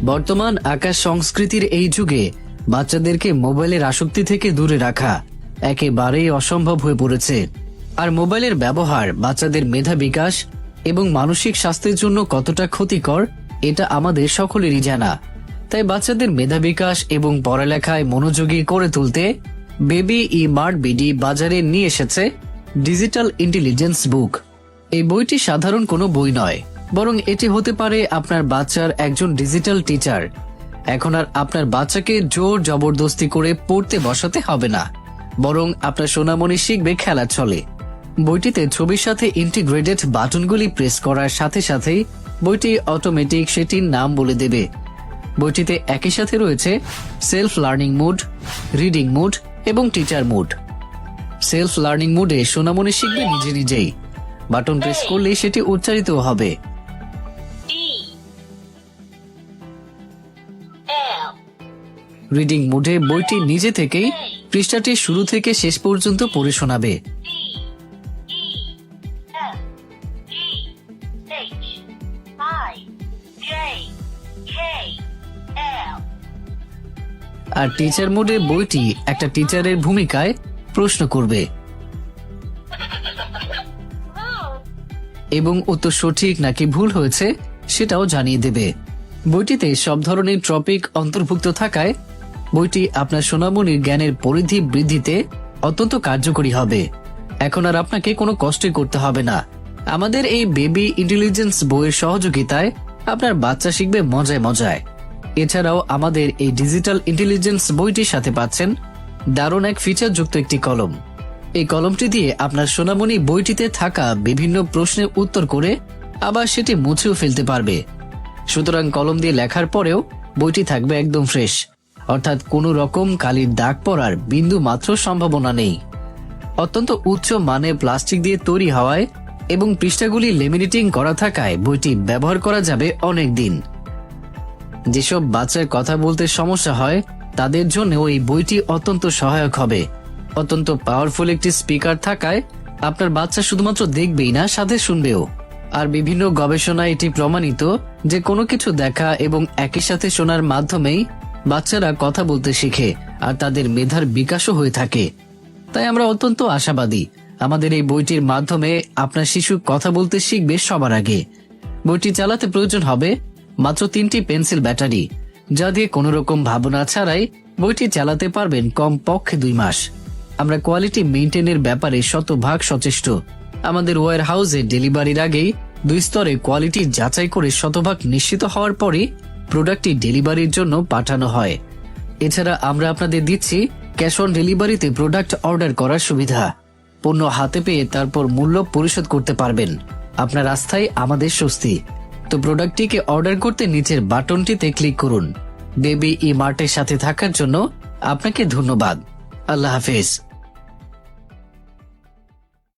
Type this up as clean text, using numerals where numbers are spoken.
বর্তমান আকাশ সংস্কৃতির এই যুগে বাচ্চাদেরকে মোবাইলের আসক্তি থেকে দূরে রাখা একেবারেই অসম্ভব হয়ে পড়েছে। আর মোবাইলের ব্যবহার বাচ্চাদের মেধা বিকাশ এবং মানসিক স্বাস্থ্যের জন্য কতটা ক্ষতিকর এটা আমাদের সকলেরই জানা। তাই বাচ্চাদের মেধা বিকাশ এবং পড়ালেখায় মনোযোগী করে তুলতে বেবি ই-মার্ট বিডি বাজারে নিয়ে এসেছে ডিজিটাল ইন্টেলিজেন্স বুক। এই বইটি সাধারণ কোনো বই নয়, বরং এটি হতে পারে আপনার বাচ্চার একজন ডিজিটাল টিচার। এখন আর আপনার বাচ্চাকে জোর জবরদস্তি করে পড়তে বসাতে হবে না, বরং আপনার সোনামণি শিখবে খেলার ছলে। বইটিতে ছবির সাথে ইন্টিগ্রেটেড বাটনগুলি প্রেস করার সাথে সাথেই বইটি অটোমেটিক সেটির নাম বলে দেবে। বইটিতে একই সাথে রয়েছে self learning mode, reading mode এবং টিচার মুড। সেলফ লার্নিং মুডে সোনামণি শিখবে নিজে নিজেই, বাটন প্রেস করলে সেটি উচ্চারিত হবে। রিডিং মুডে বইটি নিজে থেকেই পৃষ্ঠাটি শুরু থেকে শেষ পর্যন্ত পড়ে শোনাবে। আর টিচার মোডে বইটি একটা টিচারের ভূমিকায় প্রশ্ন করবে এবং উত্তর সঠিক নাকি ভুল হয়েছে সেটাও জানিয়ে দেবে। বইটিতে সব ধরনের টপিক অন্তর্ভুক্ত থাকায় বইটি আপনার সোনামণির জ্ঞানের পরিধি বৃদ্ধিতে অত্যন্ত কার্যকরী হবে। এখন আর আপনাকে কোনো কষ্টই করতে হবে না। আমাদের এই বেবি ইন্টেলিজেন্স বইয়ের সহযোগিতায় আপনার বাচ্চা শিখবে মজায় মজায়। এছাড়াও আমাদের এই ডিজিটাল ইন্টেলিজেন্স বইটির সাথে পাচ্ছেন দারুণ এক ফিচারযুক্ত একটি কলম। এই কলমটি দিয়ে আপনার সোনামণি বইটিতে থাকা বিভিন্ন প্রশ্নের উত্তর করে আবার সেটি মুছেও ফেলতে পারবে। সুতরাং কলম দিয়ে লেখার পরেও বইটি থাকবে একদম ফ্রেশ, অর্থাৎ কোনো রকম কালির দাগ পড়ার বিন্দু মাত্র সম্ভাবনা নেই। অত্যন্ত উচ্চ মানের প্লাস্টিক দিয়ে তৈরি হওয়ায় এবং পৃষ্ঠাগুলি লেমিনেটিং করা থাকায় বইটি ব্যবহার করা যাবে অনেক দিন। যেসব বাচ্চার কথা বলতে সমস্যা হয় তাদের জন্য এই বইটি অত্যন্ত সহায়ক হবে। অত্যন্ত পাওয়ারফুল একটি স্পিকার থাকায় আপনার বাচ্চা শুধুমাত্র দেখবেই না, সাথে শুনবেও। আর বিভিন্ন গবেষণায় এটি প্রমাণিত যে কোনো কিছু দেখা এবং একই সাথে শোনার মাধ্যমেই বাচ্চারা কথা বলতে শিখে আর তাদের মেধার বিকাশও হয়ে থাকে। তাই আমরা অত্যন্ত আশাবাদী আমাদের এই বইটির মাধ্যমে আপনার শিশু কথা বলতে শিখবে সবার আগে। বইটি চালাতে প্রয়োজন হবে মাত্র 3টি পেন্সিল ব্যাটারি, যা দিয়ে কোনো রকম ভাবনা ছাড়াই বইটি চালাতে পারবেন কমপক্ষে 2 মাস। আমরা কোয়ালিটি মেইনটেইনের ব্যাপারে শতভাগ সচেষ্ট। আমাদের ওয়্যার হাউসে ডেলিভারির আগেই 2 স্তরে কোয়ালিটি যাচাই করে শতভাগ নিশ্চিত হওয়ার পরে প্রোডাক্টটি ডেলিভারির জন্য পাঠানো হয়। এছাড়া আমরা আপনাদের দিচ্ছি ক্যাশ অন ডেলিভারিতে প্রোডাক্ট অর্ডার করার সুবিধা। পণ্য হাতে পেয়ে তারপর মূল্য পরিশোধ করতে পারবেন। আপনার আস্থাই আমাদের স্বস্তি। তো প্রোডাক্টটিকে অর্ডার করতে নিচের বাটনটিতে ক্লিক করুন। বেবি ই-মার্টের সাথে থাকার জন্য আপনাকে ধন্যবাদ। আল্লাহ হাফেজ।